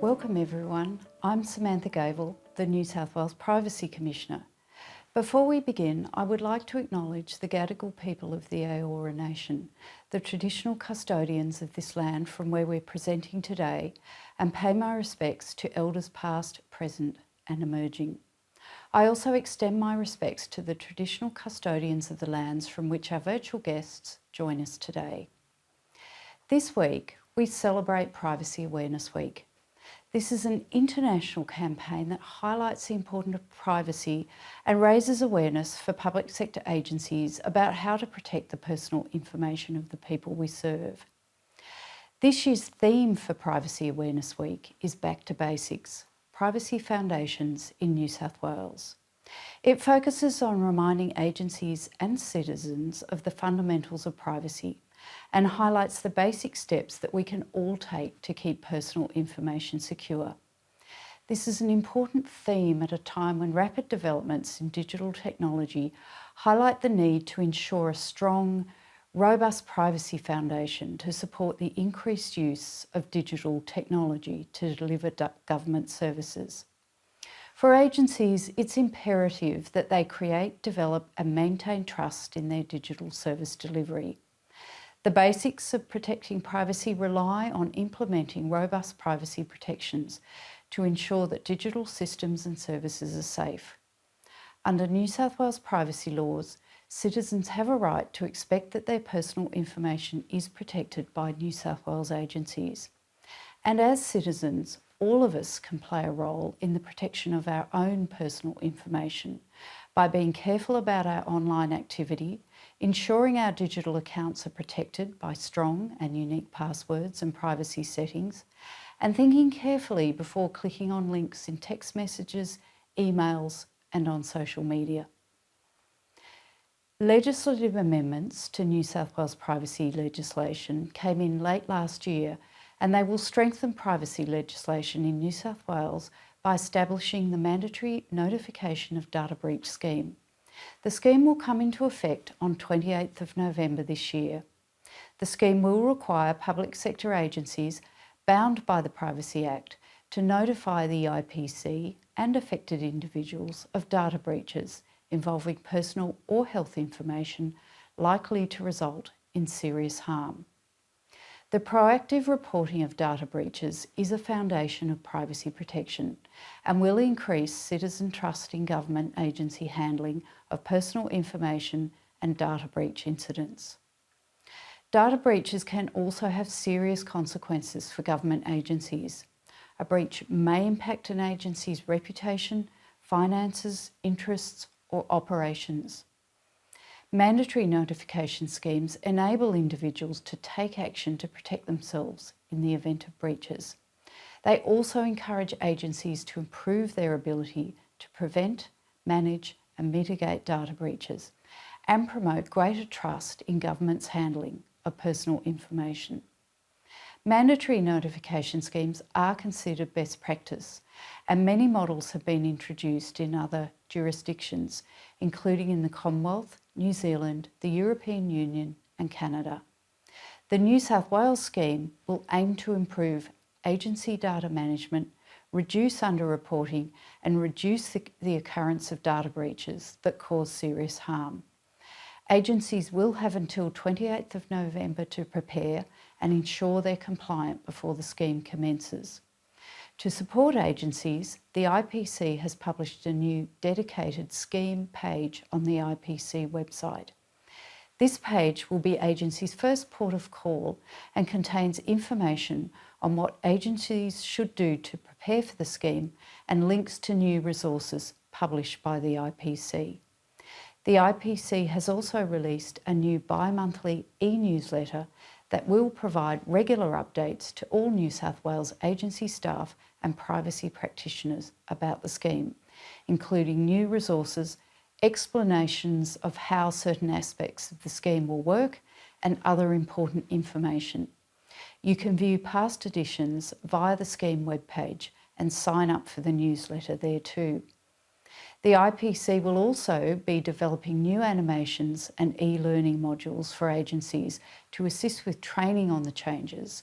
Welcome everyone, I'm Samantha Gavel, the New South Wales Privacy Commissioner. Before we begin, I would like to acknowledge the Gadigal people of the Eora Nation, the traditional custodians of this land from where we're presenting today, and pay my respects to elders past, present and emerging. I also extend my respects to the traditional custodians of the lands from which our virtual guests join us today. This week, we celebrate Privacy Awareness Week. This is an international campaign that highlights the importance of privacy and raises awareness for public sector agencies about how to protect the personal information of the people we serve. This year's theme for Privacy Awareness Week is Back to Basics, Privacy Foundations in New South Wales. It focuses on reminding agencies and citizens of the fundamentals of privacy and highlights the basic steps that we can all take to keep personal information secure. This is an important theme at a time when rapid developments in digital technology highlight the need to ensure a strong, robust privacy foundation to support the increased use of digital technology to deliver government services. For agencies, it's imperative that they create, develop and maintain trust in their digital service delivery. The basics of protecting privacy rely on implementing robust privacy protections to ensure that digital systems and services are safe. Under New South Wales privacy laws, citizens have a right to expect that their personal information is protected by New South Wales agencies. And as citizens, all of us can play a role in the protection of our own personal information by being careful about our online activity, ensuring our digital accounts are protected by strong and unique passwords and privacy settings, and thinking carefully before clicking on links in text messages, emails and on social media. Legislative amendments to New South Wales privacy legislation came in late last year, and they will strengthen privacy legislation in New South Wales by establishing the mandatory notification of data breach scheme. The scheme will come into effect on 28th of November this year. The scheme will require public sector agencies bound by the Privacy Act to notify the IPC and affected individuals of data breaches involving personal or health information likely to result in serious harm. The proactive reporting of data breaches is a foundation of privacy protection and will increase citizen trust in government agency handling of personal information and data breach incidents. Data breaches can also have serious consequences for government agencies. A breach may impact an agency's reputation, finances, interests or operations. Mandatory notification schemes enable individuals to take action to protect themselves in the event of breaches. They also encourage agencies to improve their ability to prevent, manage and mitigate data breaches and promote greater trust in government's handling of personal information. Mandatory notification schemes are considered best practice, and many models have been introduced in other jurisdictions, including in the Commonwealth, New Zealand, the European Union and Canada. The New South Wales scheme will aim to improve agency data management, reduce underreporting and reduce the occurrence of data breaches that cause serious harm. Agencies will have until 28th of November to prepare and ensure they're compliant before the scheme commences. To support agencies, the IPC has published a new dedicated scheme page on the IPC website. This page will be agencies' first port of call and contains information on what agencies should do to prepare for the scheme and links to new resources published by the IPC. The IPC has also released a new bi-monthly e-newsletter that will provide regular updates to all New South Wales agency staff and privacy practitioners about the scheme, including new resources, explanations of how certain aspects of the scheme will work and other important information. You can view past editions via the scheme webpage and sign up for the newsletter there too. The IPC will also be developing new animations and e-learning modules for agencies to assist with training on the changes.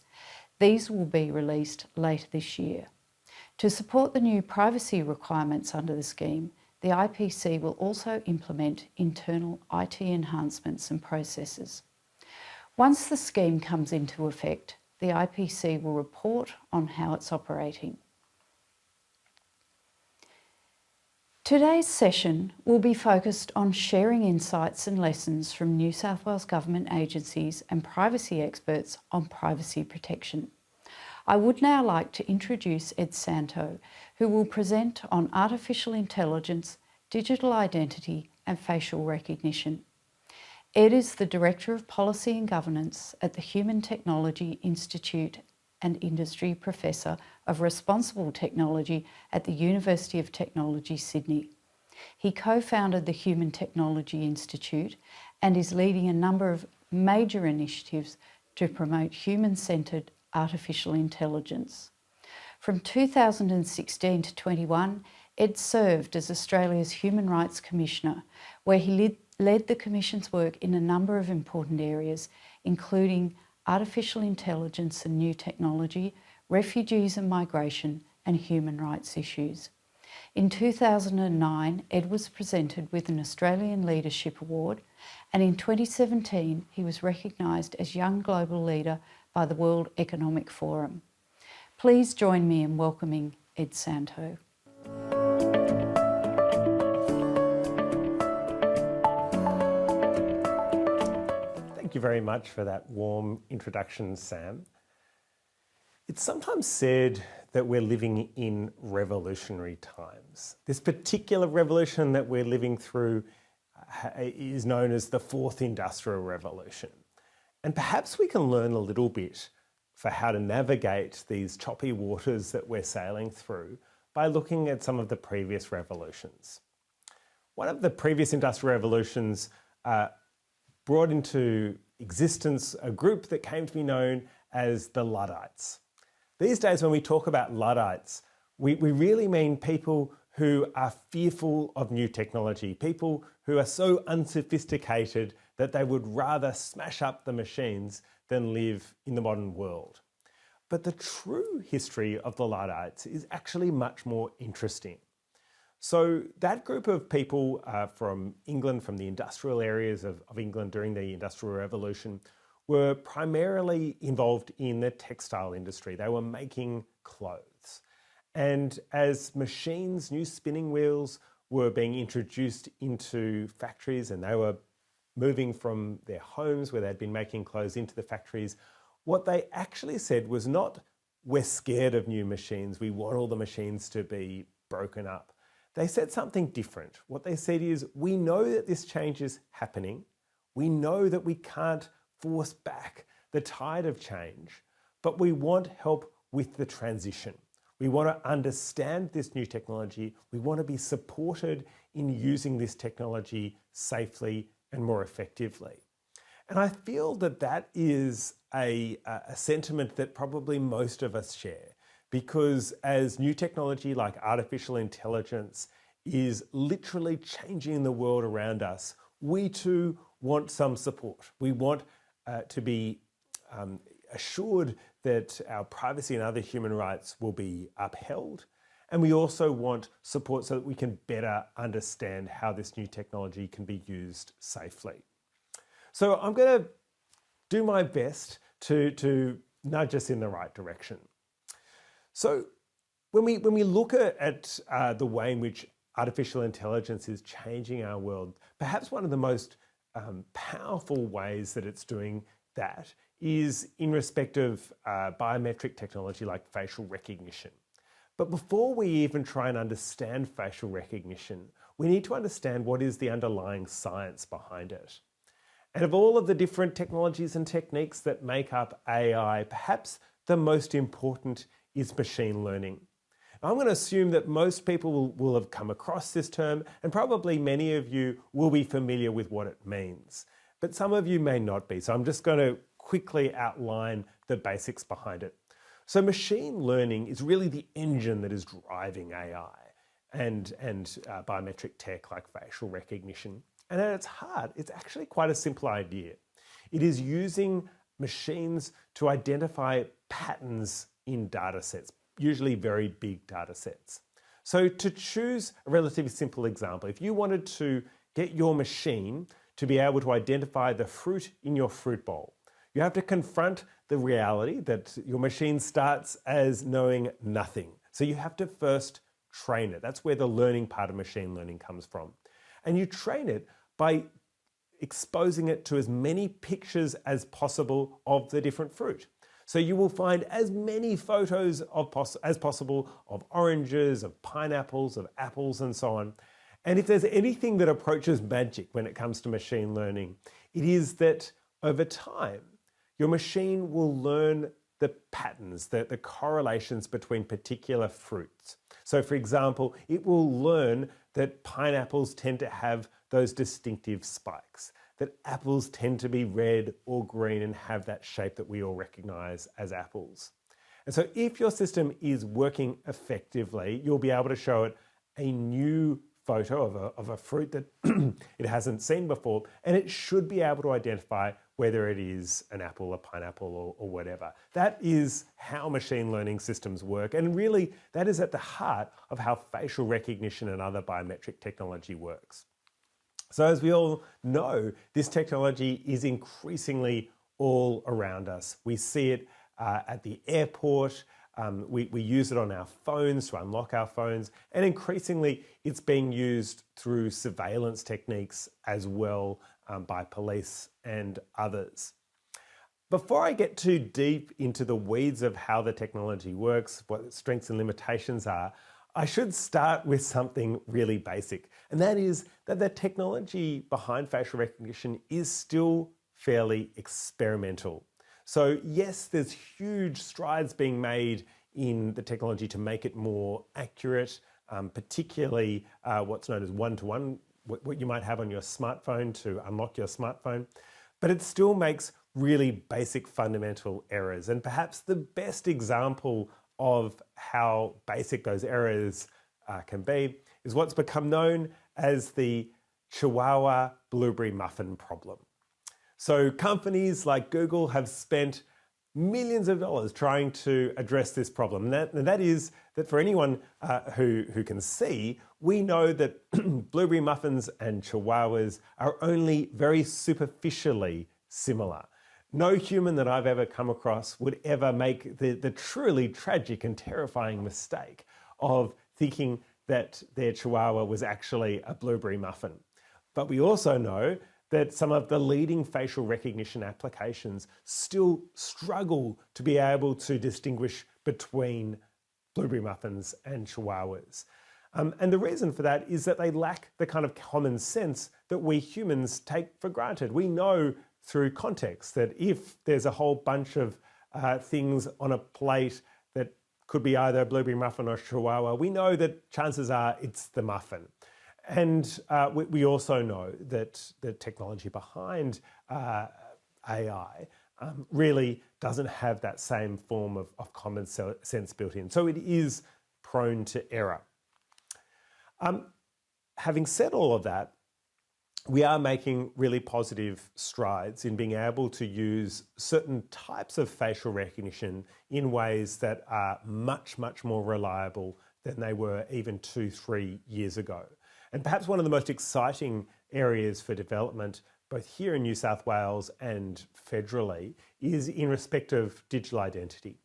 These will be released later this year. To support the new privacy requirements under the scheme, the IPC will also implement internal IT enhancements and processes. Once the scheme comes into effect, the IPC will report on how it's operating. Today's session will be focused on sharing insights and lessons from New South Wales government agencies and privacy experts on privacy protection. I would now like to introduce Ed Santow, who will present on artificial intelligence, digital identity and facial recognition. Ed is the Director of Policy and Governance at the Human Technology Institute and Industry Professor of Responsible Technology at the University of Technology, Sydney. He co-founded the Human Technology Institute and is leading a number of major initiatives to promote human-centred artificial intelligence. From 2016 to 21, Ed served as Australia's Human Rights Commissioner, where he led the Commission's work in a number of important areas, including artificial intelligence and new technology, refugees and migration, and human rights issues. In 2009, Ed was presented with an Australian Leadership Award, and in 2017, he was recognised as Young Global Leader by the World Economic Forum. Please join me in welcoming Ed Santow. Thank you very much for that warm introduction, Sam. It's sometimes said that we're living in revolutionary times. This particular revolution that we're living through is known as the Fourth Industrial Revolution. And perhaps we can learn a little bit for how to navigate these choppy waters that we're sailing through by looking at some of the previous revolutions. One of the previous industrial revolutions brought into existence a group that came to be known as the Luddites. These days when we talk about Luddites, we really mean people who are fearful of new technology, people who are so unsophisticated that they would rather smash up the machines than live in the modern world. But the true history of the Luddites is actually much more interesting. So that group of people from England, from the industrial areas of England during the Industrial Revolution, were primarily involved in the textile industry. They were making clothes. And as machines, new spinning wheels were being introduced into factories and they were moving from their homes where they'd been making clothes into the factories, what they actually said was not, we're scared of new machines, we want all the machines to be broken up. They said something different. What they said is, we know that this change is happening. We know that we can't force back the tide of change, but we want help with the transition. We want to understand this new technology. We want to be supported in using this technology safely and more effectively. And I feel that that is a sentiment that probably most of us share, because as new technology like artificial intelligence is literally changing the world around us, we too want some support. We want to be assured that our privacy and other human rights will be upheld. And we also want support so that we can better understand how this new technology can be used safely. So I'm going to do my best to nudge us in the right direction. So when we look at the way in which artificial intelligence is changing our world, perhaps one of the most powerful ways that it's doing that is in respect of biometric technology like facial recognition. But before we even try and understand facial recognition, we need to understand what is the underlying science behind it. And of all of the different technologies and techniques that make up AI, perhaps the most important is machine learning. I'm going to assume that most people will have come across this term, and probably many of you will be familiar with what it means. But some of you may not be, so I'm just going to quickly outline the basics behind it. So machine learning is really the engine that is driving AI and biometric tech like facial recognition. And at its heart, it's actually quite a simple idea. It is using machines to identify patterns in data sets, usually very big data sets. So to choose a relatively simple example, if you wanted to get your machine to be able to identify the fruit in your fruit bowl, you have to confront the reality that your machine starts as knowing nothing. So you have to first train it. That's where the learning part of machine learning comes from. And you train it by exposing it to as many pictures as possible of the different fruit. So you will find as many photos as possible of oranges, of pineapples, of apples, and so on. And if there's anything that approaches magic when it comes to machine learning, it is that over time, your machine will learn the patterns, the correlations between particular fruits. So for example, it will learn that pineapples tend to have those distinctive spikes, that apples tend to be red or green and have that shape that we all recognize as apples. And so if your system is working effectively, you'll be able to show it a new photo of a fruit that it hasn't seen before, and it should be able to identify whether it is an apple, a pineapple, or whatever. That is how machine learning systems work, and really that is at the heart of how facial recognition and other biometric technology works. So as we all know, this technology is increasingly all around us. We see it at the airport, we use it on our phones to unlock our phones, and increasingly it's being used through surveillance techniques as well by police and others. Before I get too deep into the weeds of how the technology works, what its strengths and limitations are, I should start with something really basic, and that is that the technology behind facial recognition is still fairly experimental. So yes, there's huge strides being made in the technology to make it more accurate, particularly what's known as one-to-one, what you might have on your smartphone to unlock your smartphone, but it still makes really basic fundamental errors. And perhaps the best example of how basic those errors can be is what's become known as the Chihuahua blueberry muffin problem. So companies like Google have spent millions of dollars trying to address this problem. And that is that for anyone who can see, we know that blueberry muffins and Chihuahuas are only very superficially similar. No human that I've ever come across would ever make the truly tragic and terrifying mistake of thinking that their Chihuahua was actually a blueberry muffin. But we also know that some of the leading facial recognition applications still struggle to be able to distinguish between blueberry muffins and Chihuahuas. And the reason for that is that they lack the kind of common sense that we humans take for granted. We know through context that if there's a whole bunch of things on a plate that could be either a blueberry muffin or Chihuahua, we know that chances are it's the muffin. And we also know that the technology behind AI really doesn't have that same form of common sense built in. So it is prone to error. Having said all of that, we are making really positive strides in being able to use certain types of facial recognition in ways that are much, much more reliable than they were even 2-3 years ago. And perhaps one of the most exciting areas for development, both here in New South Wales and federally, is in respect of digital identity.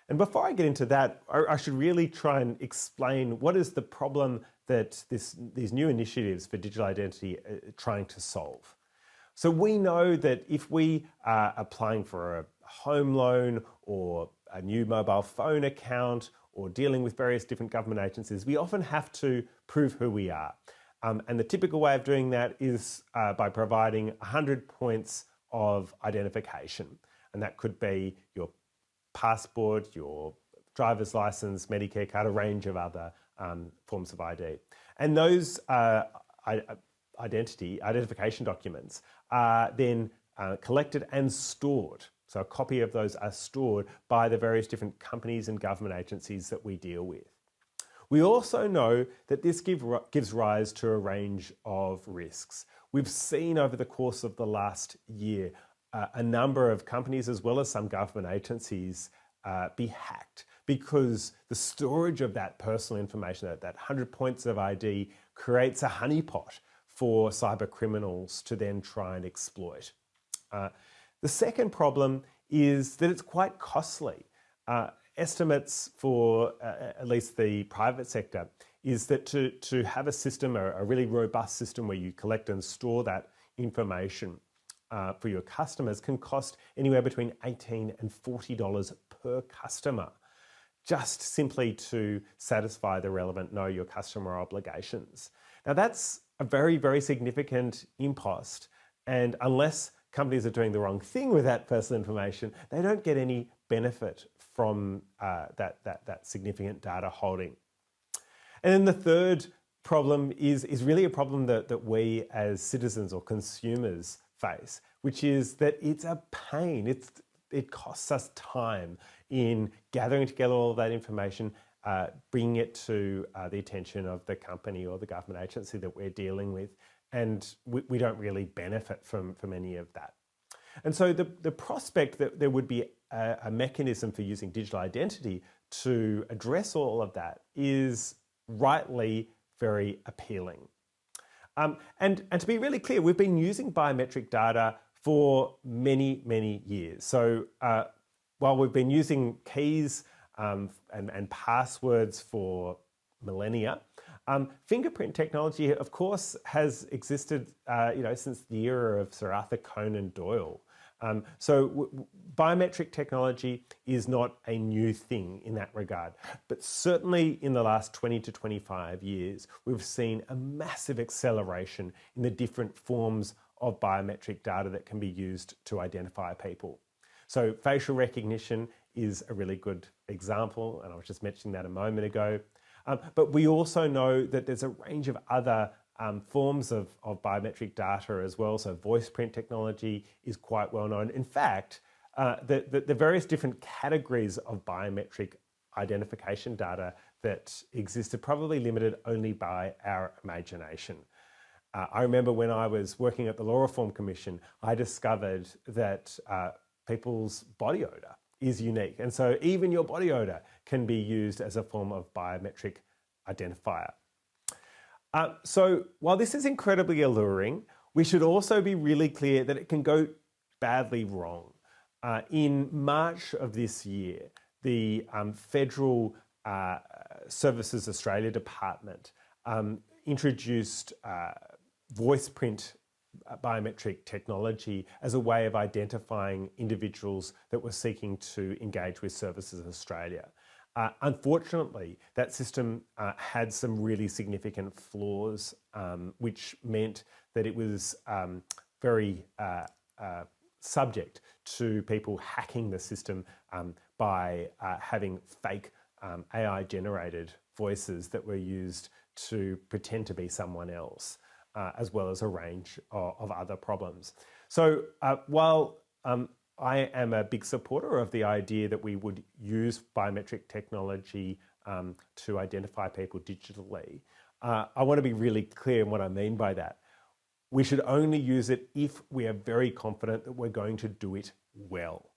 And before I get into that, I should really try and explain what is the problem that these new initiatives for digital identity are trying to solve. So we know that if we are applying for a home loan or a new mobile phone account or dealing with various different government agencies, we often have to prove who we are. And the typical way of doing that is by providing 100 points of identification. And that could be your passport, your driver's license, Medicare card, a range of other forms of ID. And those identification documents are then collected and stored. So a copy of those are stored by the various different companies and government agencies that we deal with. We also know that this gives rise to a range of risks. We've seen over the course of the last year a number of companies as well as some government agencies be hacked because the storage of that personal information, that 100 points of ID, creates a honeypot for cyber criminals to then try and exploit. The second problem is that it's quite costly. Estimates for at least the private sector is that to have a system, a really robust system where you collect and store that information for your customers can cost anywhere between $18 and $40 per customer, just simply to satisfy the relevant Know Your Customer obligations. Now that's a very, very significant impost, and unless companies are doing the wrong thing with that personal information, they don't get any benefit from that significant data holding. And then the third problem is really a problem that we as citizens or consumers face, which is that it's a pain. It costs us time in gathering together all of that information, bringing it to the attention of the company or the government agency that we're dealing with, and we don't really benefit from any of that. And so the prospect that there would be a mechanism for using digital identity to address all of that is rightly very appealing. And to be really clear, we've been using biometric data for many, many years. So while we've been using keys and passwords for millennia, fingerprint technology, of course, has existed since the era of Sir Arthur Conan Doyle. So biometric technology is not a new thing in that regard, but certainly in the last 20 to 25 years, we've seen a massive acceleration in the different forms of biometric data that can be used to identify people. So facial recognition is a really good example, and I was just mentioning that a moment ago. But we also know that there's a range of other forms of biometric data as well. So voice print technology is quite well known. In fact, the various different categories of biometric identification data that exist are probably limited only by our imagination. I remember when I was working at the Law Reform Commission, I discovered that people's body odour is unique. And so even your body odour can be used as a form of biometric identifier. So while this is incredibly alluring, we should also be really clear that it can go badly wrong. In March of this year, the Federal Services Australia Department introduced voice print biometric technology as a way of identifying individuals that were seeking to engage with Services Australia. Unfortunately, that system had some really significant flaws, which meant that it was very subject to people hacking the system by having fake AI-generated voices that were used to pretend to be someone else, as well as a range of other problems. So while I am a big supporter of the idea that we would use biometric technology to identify people digitally, I want to be really clear in what I mean by that. We should only use it if we are very confident that we're going to do it well.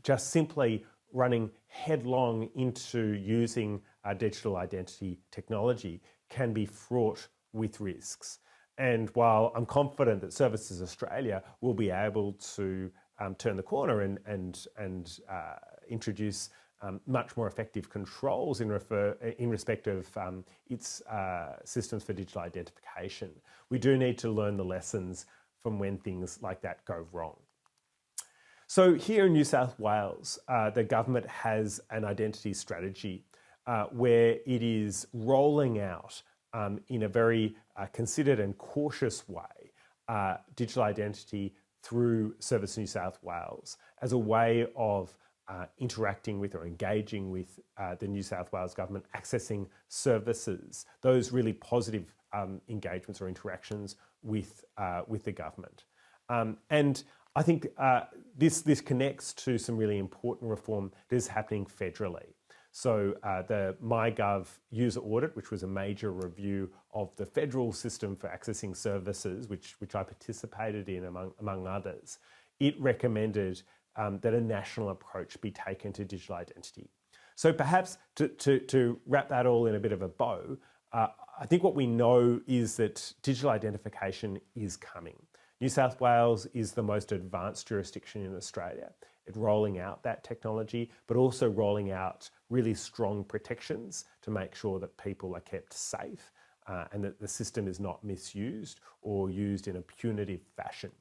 Just simply running headlong into using digital identity technology can be fraught with risks. And while I'm confident that Services Australia will be able to turn the corner and introduce much more effective controls in respect of its systems for digital identification, we do need to learn the lessons from when things like that go wrong. So here in New South Wales, the government has an identity strategy where it is rolling out in a very considered and cautious way digital identity through Service New South Wales as a way of interacting with or engaging with the New South Wales government, accessing services, those really positive engagements or interactions with the government. And I think this connects to some really important reform that is happening federally. So the MyGov user audit, which was a major review of the federal system for accessing services, which I participated in among others, it recommended that a national approach be taken to digital identity. So perhaps to wrap that all in a bit of a bow, I think what we know is that digital identification is coming. New South Wales is the most advanced jurisdiction in Australia at rolling out that technology, but also rolling out really strong protections to make sure that people are kept safe and that the system is not misused or used in a punitive fashion.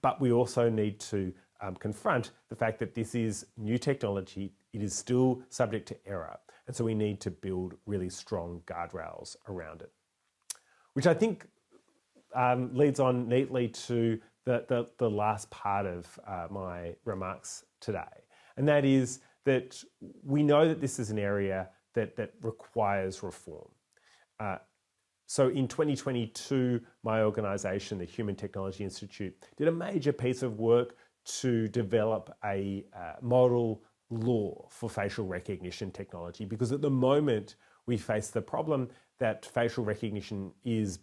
But we also need to confront the fact that this is new technology. It is still subject to error. And so we need to build really strong guardrails around it, which I think leads on neatly to the last part of my remarks today. And that is that we know that this is an area that requires reform. So in 2022, my organisation, the Human Technology Institute, did a major piece of work to develop a model law for facial recognition technology, because at the moment we face the problem that facial recognition is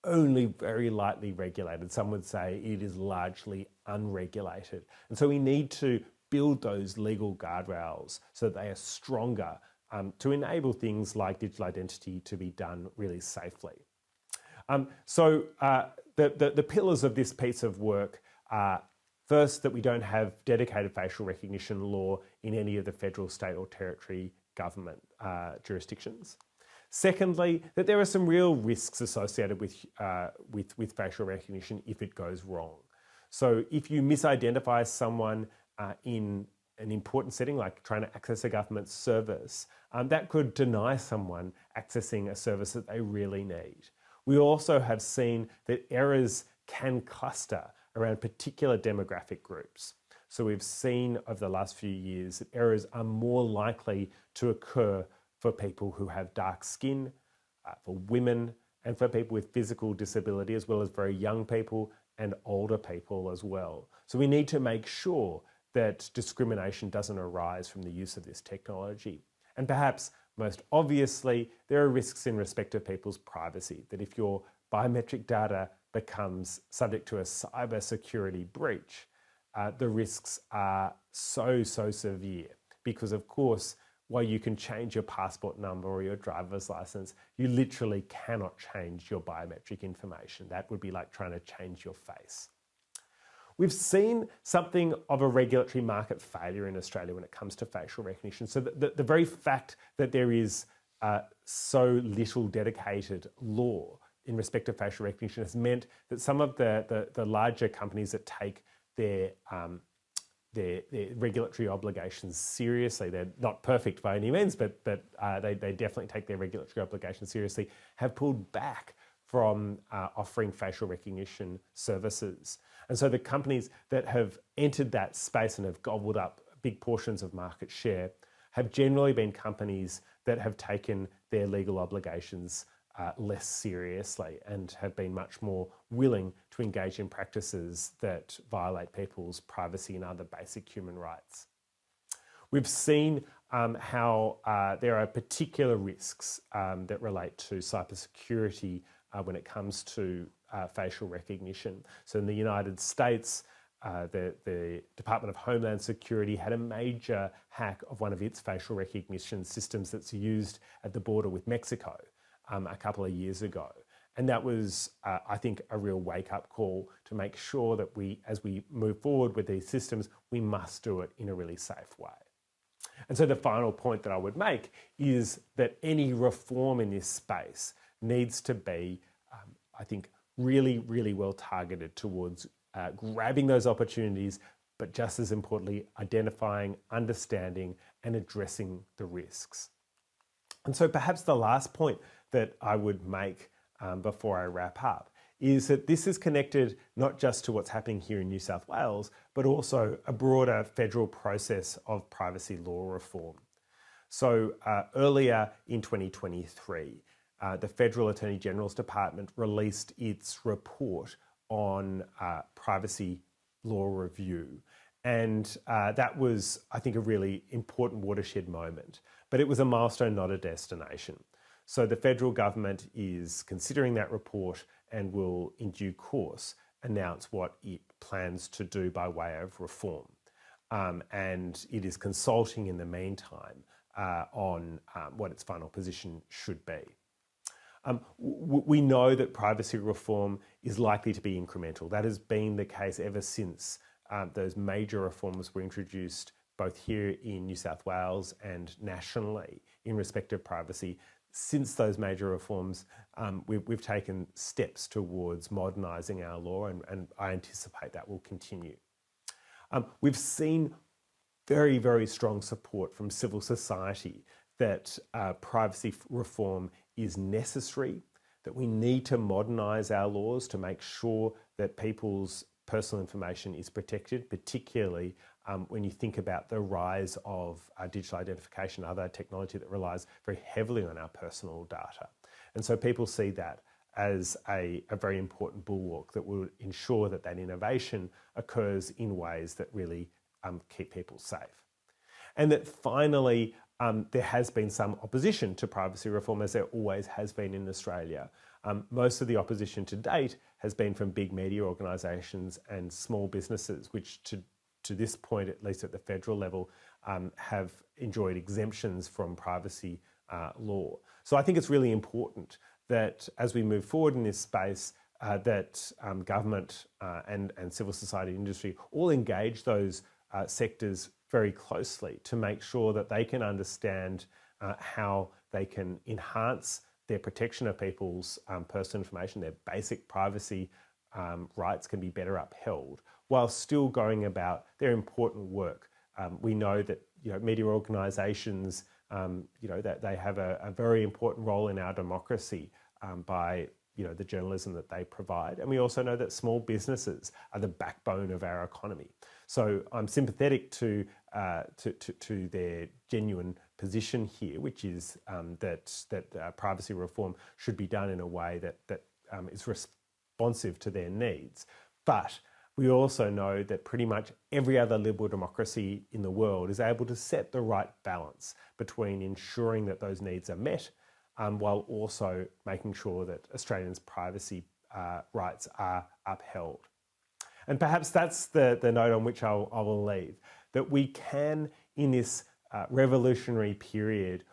only very lightly regulated. Some would say it is largely unregulated. And so we need to build those legal guardrails so that they are stronger to enable things like digital identity to be done really safely. So the pillars of this piece of work are, first, that we don't have dedicated facial recognition law in any of the federal, state or territory government jurisdictions. Secondly, that there are some real risks associated with facial recognition if it goes wrong. So if you misidentify someone in an important setting, like trying to access a government service, that could deny someone accessing a service that they really need. We also have seen that errors can cluster around particular demographic groups. So we've seen over the last few years that errors are more likely to occur for people who have dark skin, for women, and for people with physical disability, as well as very young people and older people as well. So we need to make sure that discrimination doesn't arise from the use of this technology. And perhaps most obviously, there are risks in respect of people's privacy, that if your biometric data becomes subject to a cybersecurity breach, the risks are so severe. Because of course, while you can change your passport number or your driver's license, you literally cannot change your biometric information. That would be like trying to change your face. We've seen something of a regulatory market failure in Australia when it comes to facial recognition. So the very fact that there is so little dedicated law in respect of facial recognition has meant that some of the larger companies that take their regulatory obligations seriously, they're not perfect by any means, but they definitely take their regulatory obligations seriously, have pulled back from offering facial recognition services. And so the companies that have entered that space and have gobbled up big portions of market share have generally been companies that have taken their legal obligations less seriously and have been much more willing to engage in practices that violate people's privacy and other basic human rights. We've seen how there are particular risks that relate to cybersecurity when it comes to facial recognition. So in the United States, the Department of Homeland Security had a major hack of one of its facial recognition systems that's used at the border with Mexico a couple of years ago. And that was, I think, a real wake-up call to make sure that as we move forward with these systems, we must do it in a really safe way. And so the final point that I would make is that any reform in this space needs to be, I think, really well targeted towards grabbing those opportunities, but just as importantly, identifying, understanding, and addressing the risks. And so perhaps the last point that I would make before I wrap up is that this is connected not just to what's happening here in New South Wales, but also a broader federal process of privacy law reform. So earlier in 2023, the Federal Attorney General's Department released its report on privacy law review. And that was, I think, a really important watershed moment. But it was a milestone, not a destination. So the federal government is considering that report and will, in due course, announce what it plans to do by way of reform. and it is consulting in the meantime on what its final position should be. We know that privacy reform is likely to be incremental. That has been the case ever since those major reforms were introduced both here in New South Wales and nationally in respect of privacy. Since those major reforms, we've taken steps towards modernising our law, and I anticipate that will continue. We've seen very, very strong support from civil society that privacy reform is necessary, that we need to modernise our laws to make sure that people's personal information is protected, particularly when you think about the rise of digital identification, other technology that relies very heavily on our personal data. And so people see that as a very important bulwark that will ensure that that innovation occurs in ways that really keep people safe. And that finally, there has been some opposition to privacy reform, as there always has been in Australia. Most of the opposition to date has been from big media organisations and small businesses, which to this point, at least at the federal level, have enjoyed exemptions from privacy law. So I think it's really important that as we move forward in this space, that government and civil society industry all engage those sectors very closely to make sure that they can understand how they can enhance their protection of people's personal information, their basic privacy rights can be better upheld, while still going about their important work. We know that media organisations, that they have a very important role in our democracy by the journalism that they provide, and we also know that small businesses are the backbone of our economy. So I'm sympathetic to their genuine position here, which is that privacy reform should be done in a way that is responsive to their needs. But we also know that pretty much every other liberal democracy in the world is able to set the right balance between ensuring that those needs are met while also making sure that Australians' privacy rights are upheld. And perhaps that's the note on which I will leave, that we can, in this revolutionary period,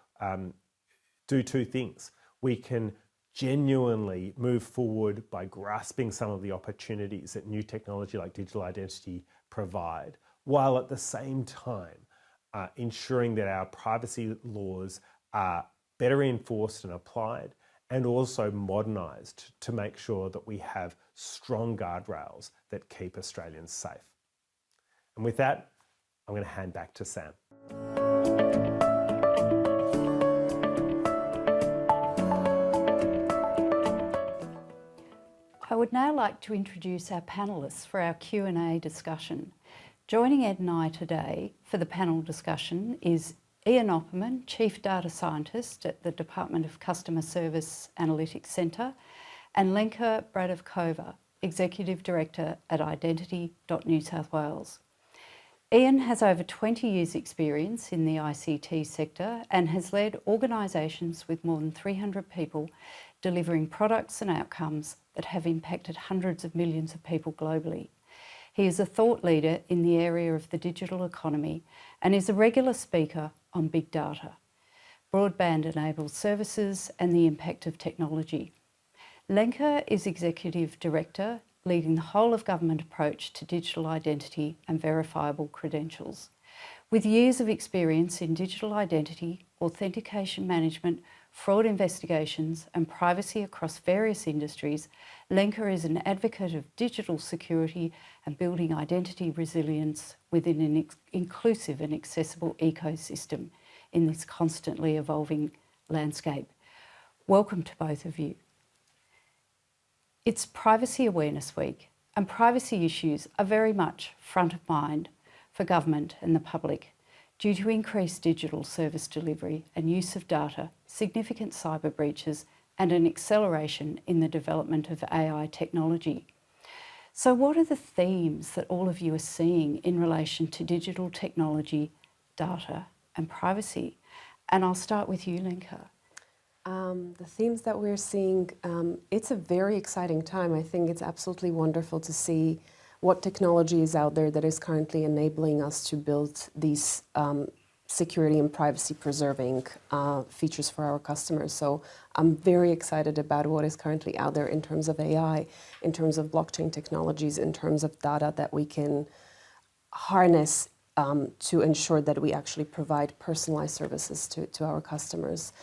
do two things. We can genuinely move forward by grasping some of the opportunities that new technology like digital identity provide, while at the same time ensuring that our privacy laws are better enforced and applied, and also modernised to make sure that we have strong guardrails that keep Australians safe. And with that, I'm going to hand back to Sam. I would now like to introduce our panellists for our Q&A discussion. Joining Ed and I today for the panel discussion is Ian Opperman, Chief Data Scientist at the Department of Customer Service Analytics Centre, and Lenka Bradovkova, Executive Director at Identity.New South Wales. Ian has over 20 years' experience in the ICT sector and has led organisations with more than 300 people delivering products and outcomes that have impacted hundreds of millions of people globally. He is a thought leader in the area of the digital economy and is a regular speaker on big data, broadband-enabled services and the impact of technology. Lenka is Executive Director, leading the whole of government approach to digital identity and verifiable credentials. With years of experience in digital identity, authentication management, fraud investigations and privacy across various industries, Lenka is an advocate of digital security and building identity resilience within an inclusive and accessible ecosystem in this constantly evolving landscape. Welcome to both of you. It's Privacy Awareness Week, and privacy issues are very much front of mind for government and the public due to increased digital service delivery and use of data, significant cyber breaches, and an acceleration in the development of AI technology. So what are the themes that all of you are seeing in relation to digital technology, data, and privacy? And I'll start with you, Lenka. The themes that we're seeing, it's a very exciting time. I think it's absolutely wonderful to see what technology is out there that is currently enabling us to build these security and privacy preserving features for our customers. So I'm very excited about what is currently out there in terms of AI, in terms of blockchain technologies, in terms of data that we can harness to ensure that we actually provide personalized services to our customers.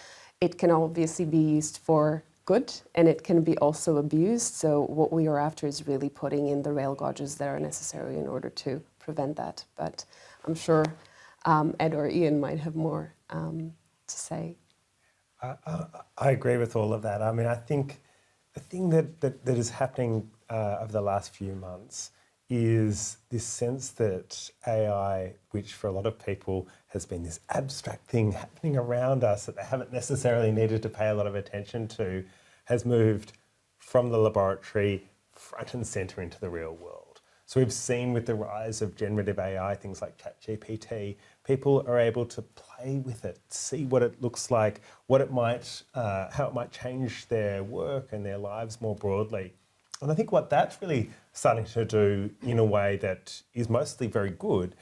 It can obviously be used for good, and it can be also abused. So what we are after is really putting in the rail gauges that are necessary in order to prevent that. But I'm sure Ed or Ian might have more to say. I agree with all of that. I mean, I think the thing that is happening over the last few months is this sense that AI, which for a lot of people has been this abstract thing happening around us that they haven't necessarily needed to pay a lot of attention to, has moved from the laboratory front and centre into the real world. So we've seen with the rise of generative AI, things like ChatGPT, people are able to play with it, see what it looks like, what it might, how it might change their work and their lives more broadly. And I think what that's really starting to do in a way that is mostly very good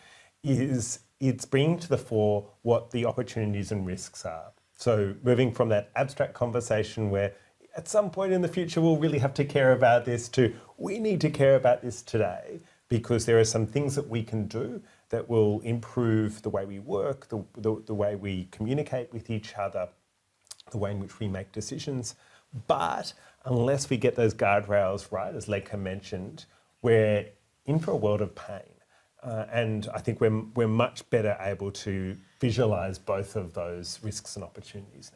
is it's bringing to the fore what the opportunities and risks are. So moving from that abstract conversation where at some point in the future we'll really have to care about this to we need to care about this today because there are some things that we can do that will improve the way we work, the way we communicate with each other, the way in which we make decisions. But unless we get those guardrails right, as Lenka mentioned, we're in for a world of pain. And I think we're much better able to visualise both of those risks and opportunities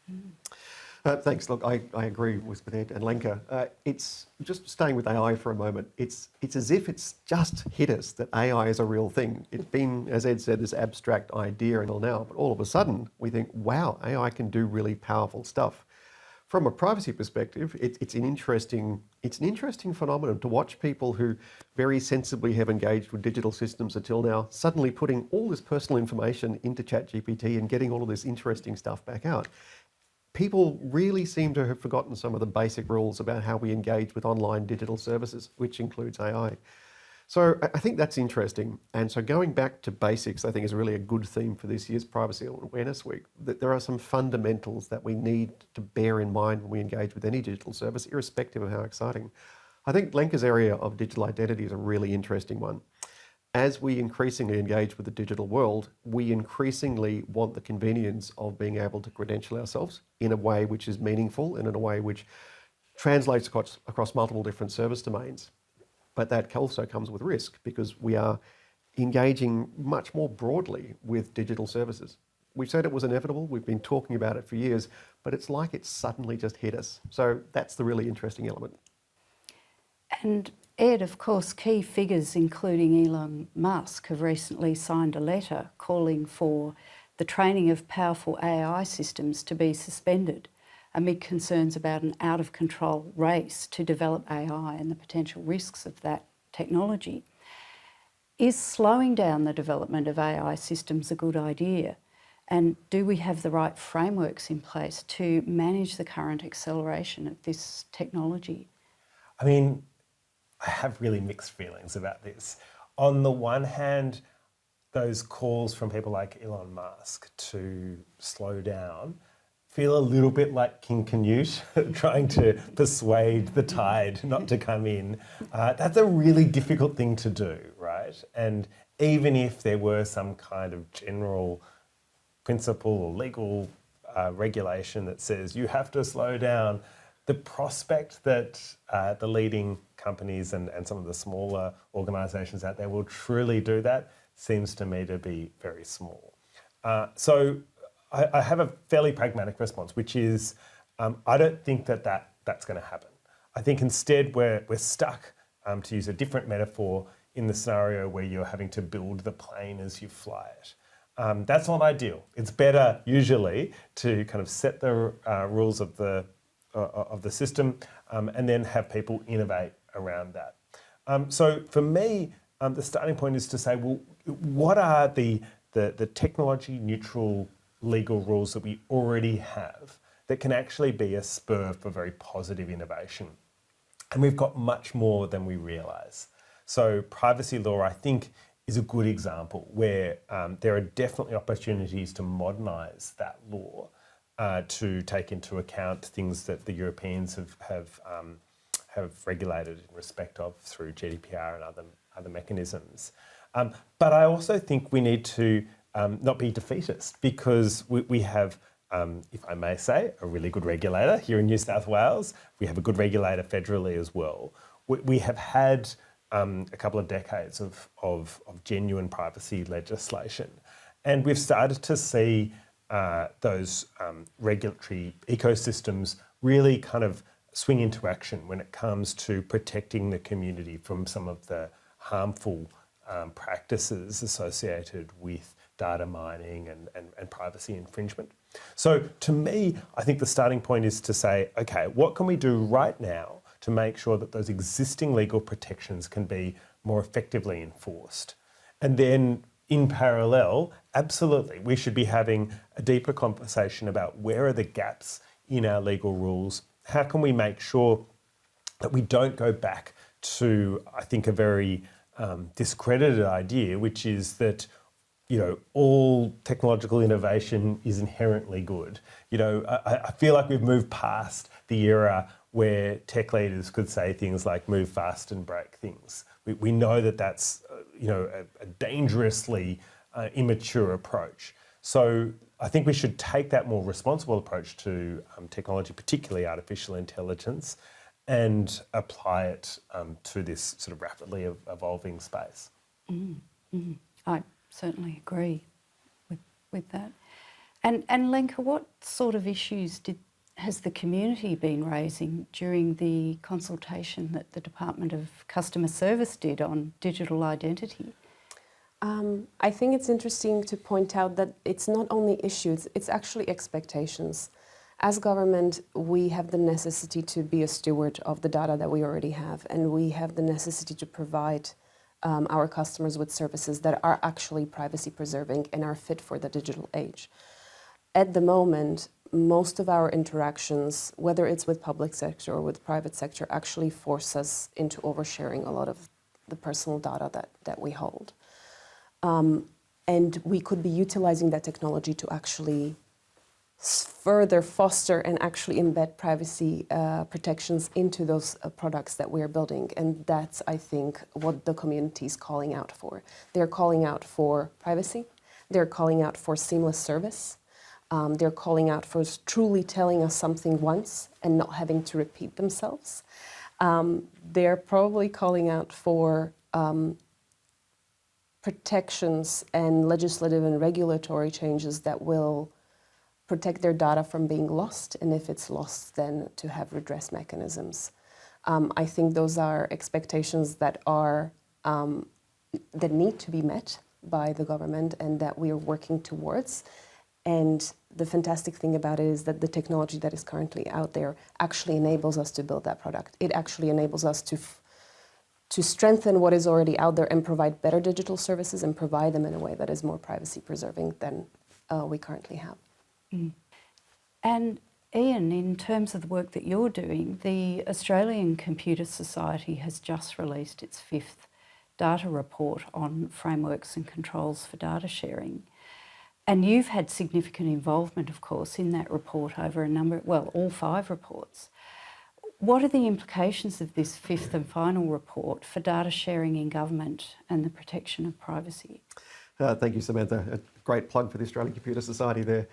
now. Thanks. Look, I agree with Ed and Lenka. It's just staying with AI for a moment. It's as if it's just hit us that AI is a real thing. It's been, as Ed said, this abstract idea until now, but all of a sudden we think, wow, AI can do really powerful stuff. From a privacy perspective, it's an interesting phenomenon to watch people who very sensibly have engaged with digital systems until now, suddenly putting all this personal information into ChatGPT and getting all of this interesting stuff back out. People really seem to have forgotten some of the basic rules about how we engage with online digital services, which includes AI. So I think that's interesting. And so going back to basics, I think is really a good theme for this year's Privacy Awareness Week, that there are some fundamentals that we need to bear in mind when we engage with any digital service, irrespective of how exciting. I think Lenka's area of digital identity is a really interesting one. As we increasingly engage with the digital world, we increasingly want the convenience of being able to credential ourselves in a way which is meaningful and in a way which translates across multiple different service domains. But that also comes with risk because we are engaging much more broadly with digital services. We've said it was inevitable, we've been talking about it for years, but it's like it's suddenly just hit us. So that's the really interesting element. And Ed, of course, key figures including Elon Musk have recently signed a letter calling for the training of powerful AI systems to be suspended amid concerns about an out-of-control race to develop AI and the potential risks of that technology. Is slowing down the development of AI systems a good idea? And do we have the right frameworks in place to manage the current acceleration of this technology? I mean, I have really mixed feelings about this. On the one hand, those calls from people like Elon Musk to slow down feel a little bit like King Canute trying to persuade the tide not to come in. That's a really difficult thing to do, right? And even if there were some kind of general principle or legal regulation that says you have to slow down, the prospect that the leading companies and some of the smaller organisations out there will truly do that seems to me to be very small. So I have a fairly pragmatic response, which is I don't think that's going to happen. I think instead we're stuck, to use a different metaphor, in the scenario where you're having to build the plane as you fly it. That's not ideal. It's better usually to kind of set the rules of the system and then have people innovate around that. So for me, the starting point is to say, well, what are the technology neutral legal rules that we already have that can actually be a spur for very positive innovation? And we've got much more than we realise. So privacy law, I think, is a good example where there are definitely opportunities to modernise that law to take into account things that the Europeans have regulated in respect of through GDPR and other mechanisms. But I also think we need to not be defeatist, because we have, if I may say, a really good regulator here in New South Wales. We have a good regulator federally as well. We have had a couple of decades of genuine privacy legislation, and we've started to see those regulatory ecosystems really kind of swing into action when it comes to protecting the community from some of the harmful practices associated with data mining and privacy infringement. So to me, I think the starting point is to say, okay, what can we do right now to make sure that those existing legal protections can be more effectively enforced? And then in parallel, absolutely, we should be having a deeper conversation about where are the gaps in our legal rules. How can we make sure that we don't go back to, I think, a very discredited idea, which is that, you know, all technological innovation is inherently good. You know, I feel like we've moved past the era where tech leaders could say things like move fast and break things. We know that that's, you know, a dangerously immature approach. So I think we should take that more responsible approach to technology, particularly artificial intelligence, and apply it to this sort of rapidly evolving space. I certainly agree with that. And Lenka, what sort of issues has the community been raising during the consultation that the Department of Customer Service did on digital identity? I think it's interesting to point out that it's not only issues, it's actually expectations. As government, we have the necessity to be a steward of the data that we already have, and we have the necessity to provide our customers with services that are actually privacy preserving and are fit for the digital age. At the moment, most of our interactions, whether it's with public sector or with private sector, actually force us into oversharing a lot of the personal data that we hold. And we could be utilizing that technology to actually further foster and actually embed privacy protections into those products that we're building. And that's, I think, what the community is calling out for. They're calling out for privacy. They're calling out for seamless service. They're calling out for truly telling us something once and not having to repeat themselves. They're probably calling out for protections and legislative and regulatory changes that will protect their data from being lost, and if it's lost, then to have redress mechanisms. I think those are expectations that are that need to be met by the government and that we are working towards. And the fantastic thing about it is that the technology that is currently out there actually enables us to build that product. It actually enables us to strengthen what is already out there and provide better digital services and provide them in a way that is more privacy preserving than we currently have. And Ian, in terms of the work that you're doing, the Australian Computer Society has just released its 5th data report on frameworks and controls for data sharing. And you've had significant involvement, of course, in that report over a number, well, all 5 reports. What are the implications of this 5th and final report for data sharing in government and the protection of privacy? Thank you, Samantha. A great plug for the Australian Computer Society there.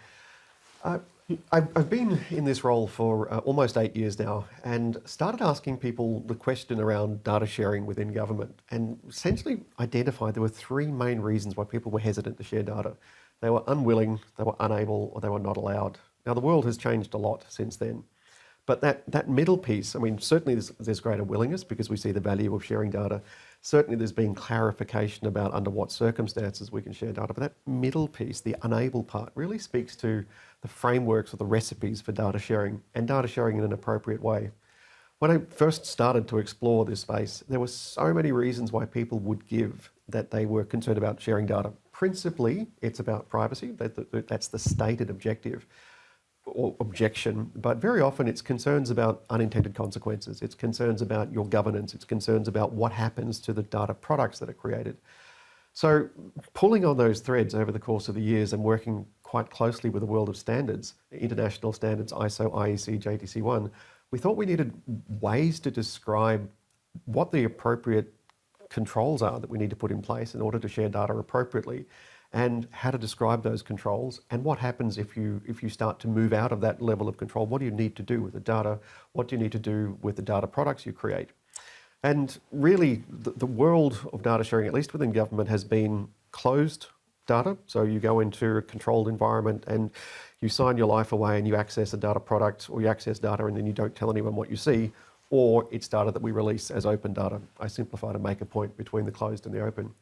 I've been in this role for almost 8 years now and started asking people the question around data sharing within government, and essentially identified there were 3 main reasons why people were hesitant to share data. They were unwilling, they were unable, or they were not allowed. Now, the world has changed a lot since then. But that middle piece, I mean, certainly there's greater willingness because we see the value of sharing data. Certainly there's been clarification about under what circumstances we can share data. But that middle piece, the unable part, really speaks to the frameworks or the recipes for data sharing and data sharing in an appropriate way. When I first started to explore this space, there were so many reasons why people would give that they were concerned about sharing data. Principally, it's about privacy. That's the stated objective. or objection, but very often it's concerns about unintended consequences. It's concerns about your governance. It's concerns about what happens to the data products that are created. So pulling on those threads over the course of the years and working quite closely with the world of standards, international standards, ISO, IEC, JTC1, we thought we needed ways to describe what the appropriate controls are that we need to put in place in order to share data appropriately, and how to describe those controls, and what happens if you start to move out of that level of control. What do you need to do with the data? What do you need to do with the data products you create? And really, the world of data sharing, at least within government, has been closed data. So you go into a controlled environment and you sign your life away and you access a data product, or you access data and then you don't tell anyone what you see, or it's data that we release as open data. I simplify to make a point between the closed and the open.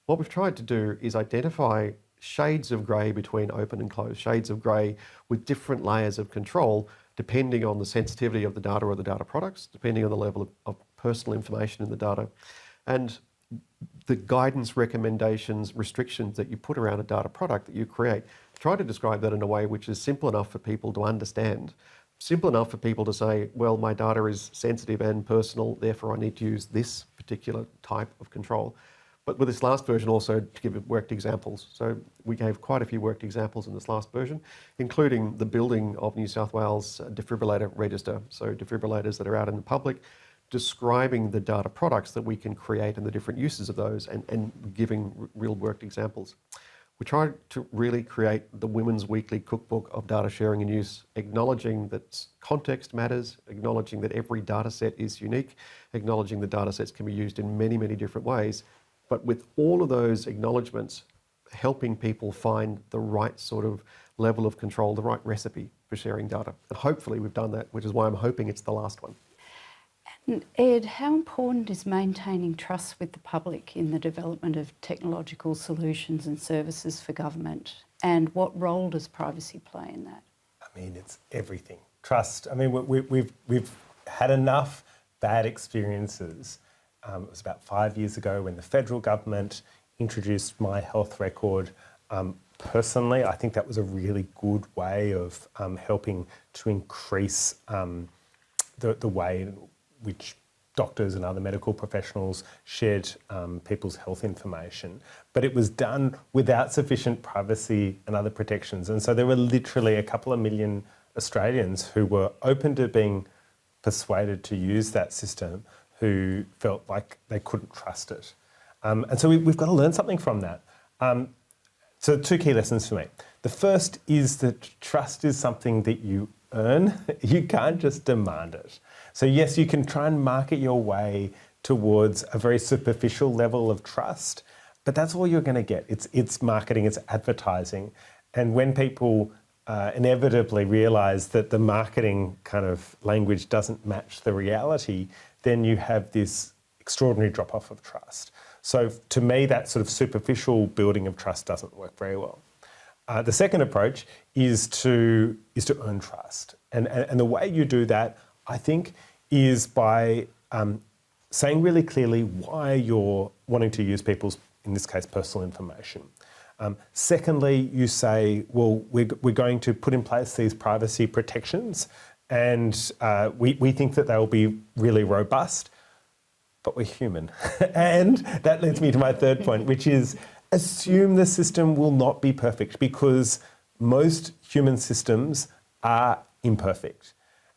What we've tried to do is identify shades of grey between open and closed, shades of grey with different layers of control depending on the sensitivity of the data or the data products, depending on the level of personal information in the data, and the guidance, recommendations, restrictions that you put around a data product that you create. Try to describe that in a way which is simple enough for people to understand, simple enough for people to say, well, my data is sensitive and personal, therefore I need to use this particular type of control. But with this last version also to give worked examples. So we gave quite a few worked examples in this last version, including the building of New South Wales defibrillator register. So defibrillators that are out in the public, describing the data products that we can create and the different uses of those, and giving real worked examples. We tried to really create the Women's Weekly Cookbook of data sharing and use, acknowledging that context matters, acknowledging that every data set is unique, acknowledging that data sets can be used in many, many different ways, but with all of those acknowledgements, helping people find the right sort of level of control, the right recipe for sharing data. And hopefully we've done that, which is why I'm hoping it's the last one. And Ed, how important is maintaining trust with the public in the development of technological solutions and services for government? And what role does privacy play in that? I mean, it's everything. Trust. I mean, we've had enough bad experiences. It was about 5 years ago when the federal government introduced My Health Record. Personally, I think that was a really good way of helping to increase the way in which doctors and other medical professionals shared people's health information. But it was done without sufficient privacy and other protections. And so there were literally a couple of million Australians who were open to being persuaded to use that system, who felt like they couldn't trust it. And so we've got to learn something from that. So two key lessons for me. The first is that trust is something that you earn. You can't just demand it. So yes, you can try and market your way towards a very superficial level of trust, but that's all you're going to get. It's marketing, it's advertising. And when people inevitably realise that the marketing kind of language doesn't match the reality, then you have this extraordinary drop-off of trust. So to me, that sort of superficial building of trust doesn't work very well. The second approach is to earn trust. And the way you do that, I think, is by saying really clearly why you're wanting to use people's, in this case, personal information. Secondly, you say, well, we're going to put in place these privacy protections, and we think that they'll be really robust, but we're human. And that leads me to my third point, which is assume the system will not be perfect, because most human systems are imperfect.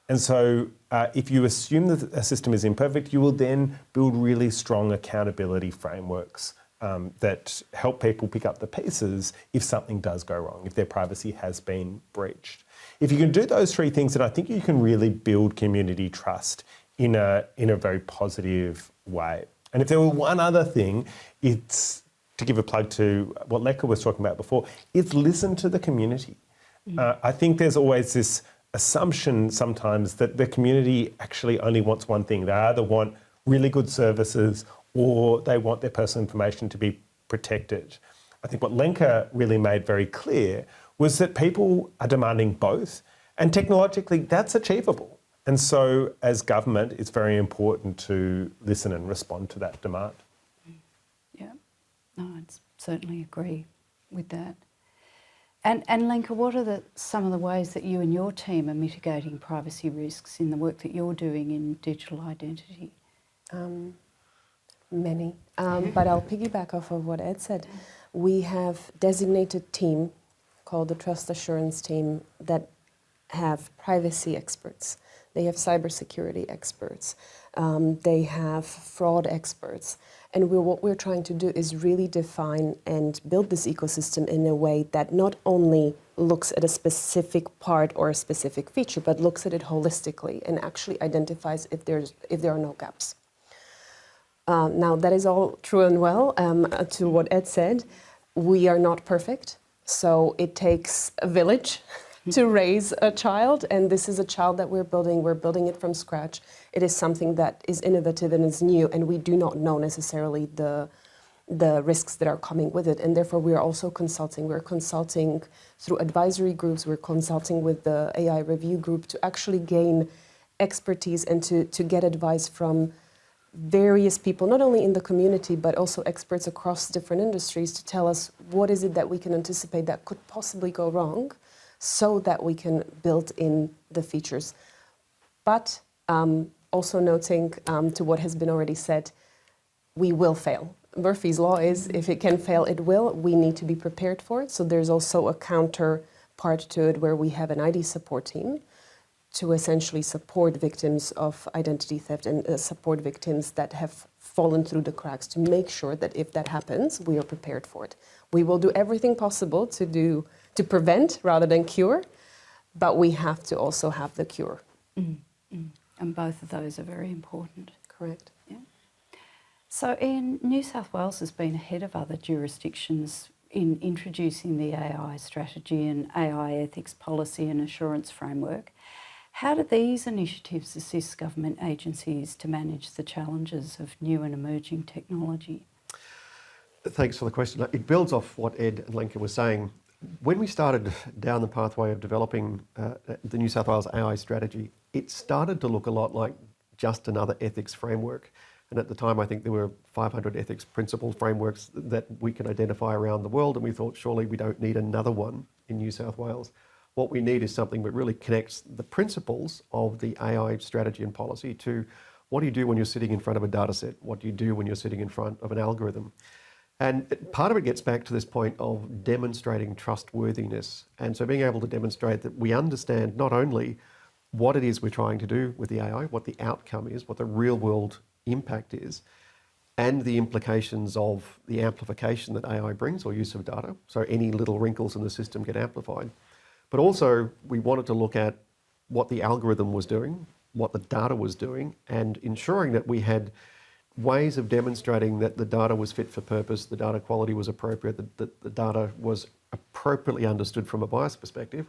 And so if you assume that a system is imperfect, you will then build really strong accountability frameworks that help people pick up the pieces if something does go wrong, if their privacy has been breached. If you can do those three things, then I think you can really build community trust in a very positive way. And if there were one other thing, it's to give a plug to what Lenka was talking about before, it's listen to the community. I think there's always this assumption sometimes that the community actually only wants one thing. They either want really good services or they want their personal information to be protected. I think what Lenka really made very clear was that people are demanding both, and technologically that's achievable. And so as government, it's very important to listen and respond to that demand. Yeah, no, I'd certainly agree with that. And Lenka, what are some of the ways that you and your team are mitigating privacy risks in the work that you're doing in digital identity? Many, but I'll piggyback off of what Ed said. We have designated team called the Trust Assurance Team that have privacy experts. They have cybersecurity experts. They have fraud experts. And what we're trying to do is really define and build this ecosystem in a way that not only looks at a specific part or a specific feature, but looks at it holistically and actually identifies if there are no gaps. Now, that is all true and well. To what Ed said, we are not perfect, so it takes a village to raise a child, and this is a child that we're building. We're building it from scratch. It is something that is innovative and is new, and we do not know necessarily the risks that are coming with it, and therefore we are also consulting. We're consulting through advisory groups. We're consulting with the AI review group to actually gain expertise and to get advice from various people, not only in the community, but also experts across different industries to tell us what is it that we can anticipate that could possibly go wrong so that we can build in the features. But also noting to what has been already said, we will fail. Murphy's Law is, if it can fail, it will. We need to be prepared for it. So there's also a counterpart to it where we have an ID support team to essentially support victims of identity theft and support victims that have fallen through the cracks to make sure that if that happens, we are prepared for it. We will do everything possible to prevent rather than cure, but we have to also have the cure. And both of those are very important. Correct. Yeah. So Ian, New South Wales has been ahead of other jurisdictions in introducing the AI strategy and AI ethics policy and assurance framework. How do these initiatives assist government agencies to manage the challenges of new and emerging technology? Thanks for the question. It builds off what Ed and Lenka were saying. When we started down the pathway of developing the New South Wales AI strategy, it started to look a lot like just another ethics framework. And at the time, I think there were 500 ethics principle frameworks that we can identify around the world, and we thought, surely we don't need another one in New South Wales. What we need is something that really connects the principles of the AI strategy and policy to what do you do when you're sitting in front of a data set? What do you do when you're sitting in front of an algorithm? And part of it gets back to this point of demonstrating trustworthiness. And so being able to demonstrate that we understand not only what it is we're trying to do with the AI, what the outcome is, what the real world impact is, and the implications of the amplification that AI brings or use of data. So any little wrinkles in the system get amplified. But also, we wanted to look at what the algorithm was doing, what the data was doing, and ensuring that we had ways of demonstrating that the data was fit for purpose, the data quality was appropriate, that the data was appropriately understood from a bias perspective,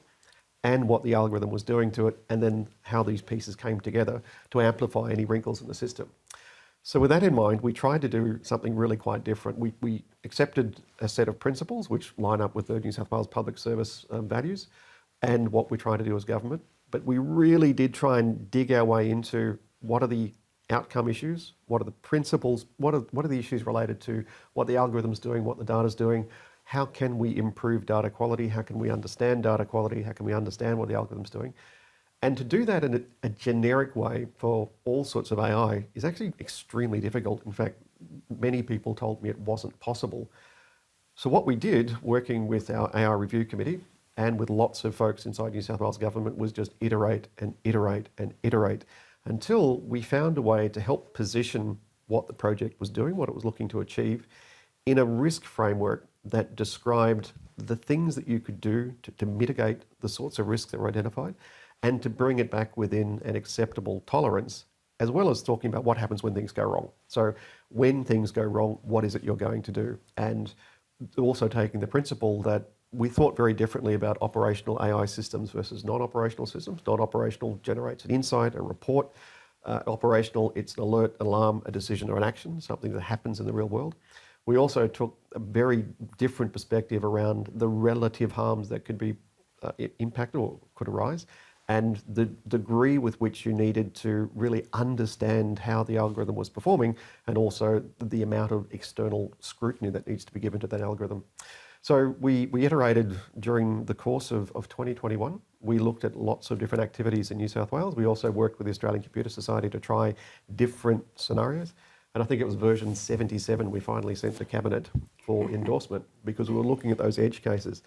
and what the algorithm was doing to it, and then how these pieces came together to amplify any wrinkles in the system. So with that in mind, we tried to do something really quite different. We accepted a set of principles which line up with the New South Wales Public Service values and what we're trying to do as government. But we really did try and dig our way into what are the outcome issues, what are the principles, what are the issues related to what the algorithm's doing, what the data's doing, how can we improve data quality, how can we understand data quality, how can we understand what the algorithm's doing. And to do that in a generic way for all sorts of AI is actually extremely difficult. In fact, many people told me it wasn't possible. So what we did, working with our AI review committee and with lots of folks inside New South Wales government, was just iterate and iterate and iterate until we found a way to help position what the project was doing, what it was looking to achieve, in a risk framework that described the things that you could do to mitigate the sorts of risks that were identified and to bring it back within an acceptable tolerance, as well as talking about what happens when things go wrong. So when things go wrong, what is it you're going to do? And also taking the principle that we thought very differently about operational AI systems versus non-operational systems. Non-operational generates an insight, a report. Operational, it's an alert, alarm, a decision or an action, something that happens in the real world. We also took a very different perspective around the relative harms that could be impacted or could arise, and the degree with which you needed to really understand how the algorithm was performing, and also the amount of external scrutiny that needs to be given to that algorithm. So we iterated during the course of 2021. We looked at lots of different activities in New South Wales. We also worked with the Australian Computer Society to try different scenarios. And I think it was version 77 we finally sent to Cabinet for endorsement because we were looking at those edge cases.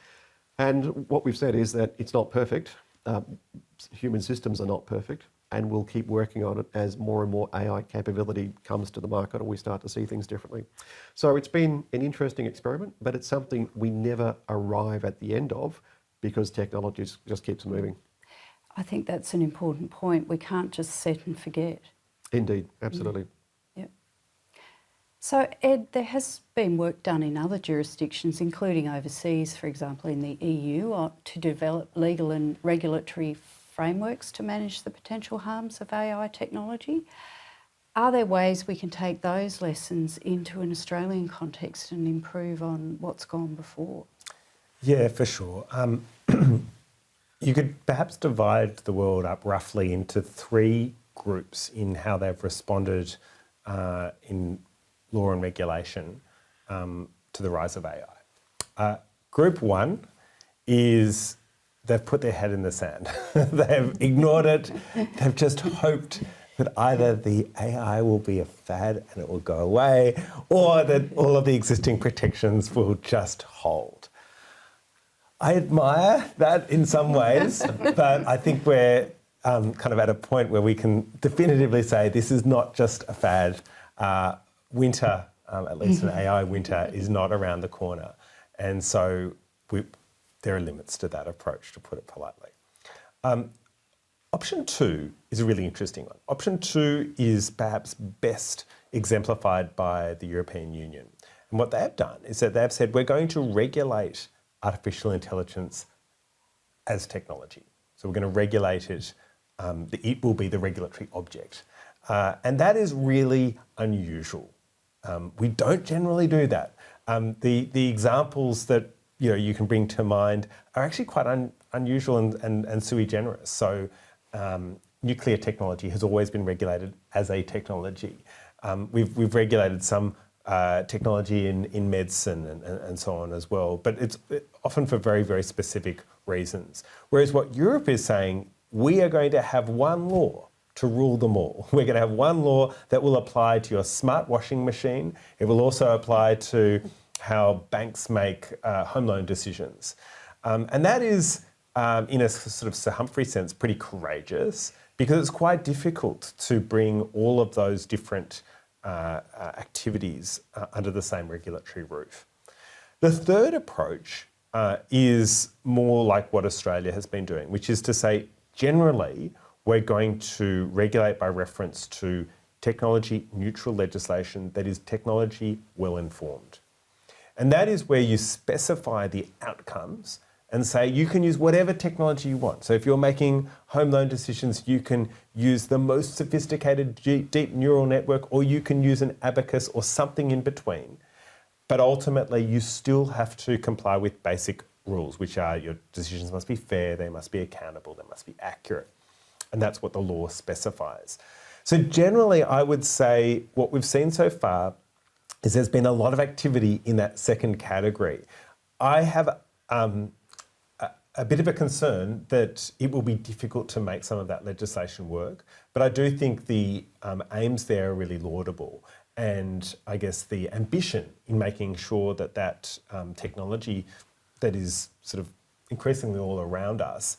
And what we've said is that it's not perfect. Human systems are not perfect. And we'll keep working on it as more and more AI capability comes to the market and we start to see things differently. So it's been an interesting experiment, but it's something we never arrive at the end of because technology just keeps moving. I think that's an important point. We can't just set and forget. Indeed, absolutely. Yep. So Ed, there has been work done in other jurisdictions, including overseas, for example, in the EU, to develop legal and regulatory frameworks to manage the potential harms of AI technology. Are there ways we can take those lessons into an Australian context and improve on what's gone before? Yeah, for sure. You could perhaps divide the world up roughly into three groups in how they've responded in law and regulation to the rise of AI. Group one is they've put their head in the sand. They've ignored it. They've just hoped that either the AI will be a fad and it will go away, or that all of the existing protections will just hold. I admire that in some ways, but I think we're kind of at a point where we can definitively say this is not just a fad. Winter, at least an AI winter, is not around the corner. And so there are limits to that approach, to put it politely. Option two is a really interesting one. Option two is perhaps best exemplified by the European Union. And what they've done is that they've said, we're going to regulate artificial intelligence as technology. So we're going to regulate it. It will be the regulatory object. And that is really unusual. We don't generally do that. The examples that you can bring to mind are actually quite unusual and sui generis. So nuclear technology has always been regulated as a technology. We've regulated some technology in medicine and so on as well, but it's often for very, very specific reasons. Whereas what Europe is saying, we are going to have one law to rule them all. We're going to have one law that will apply to your smart washing machine. It will also apply to how banks make home loan decisions. And that is, in a sort of Sir Humphrey sense, pretty courageous because it's quite difficult to bring all of those different activities under the same regulatory roof. The third approach is more like what Australia has been doing, which is to say, generally, we're going to regulate by reference to technology neutral legislation that is technology well informed. And that is where you specify the outcomes and say you can use whatever technology you want. So if you're making home loan decisions, you can use the most sophisticated deep neural network, or you can use an abacus or something in between. But ultimately, you still have to comply with basic rules, which are your decisions must be fair, they must be accountable, they must be accurate. And that's what the law specifies. So generally, I would say what we've seen so far is there's been a lot of activity in that second category. I have a bit of a concern that it will be difficult to make some of that legislation work, but I do think the aims there are really laudable. And I guess the ambition in making sure that that technology that is sort of increasingly all around us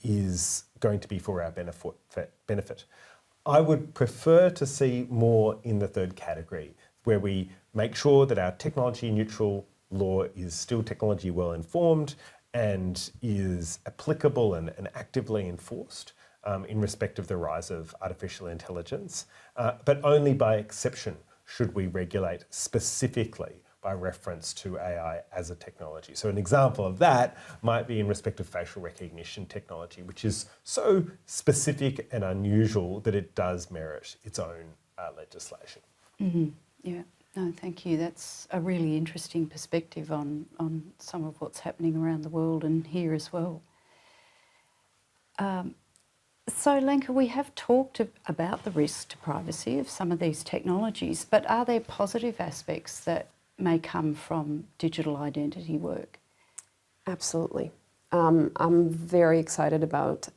is going to be for our benefit. I would prefer to see more in the third category, where we make sure that our technology neutral law is still technology well informed and is applicable and actively enforced in respect of the rise of artificial intelligence, but only by exception should we regulate specifically by reference to AI as a technology. So an example of that might be in respect of facial recognition technology, which is so specific and unusual that it does merit its own legislation. Mm-hmm. Yeah, no, thank you. That's a really interesting perspective on some of what's happening around the world and here as well. So Lenka, we have talked about the risk to privacy of some of these technologies, but are there positive aspects that may come from digital identity work? Absolutely. I'm very excited about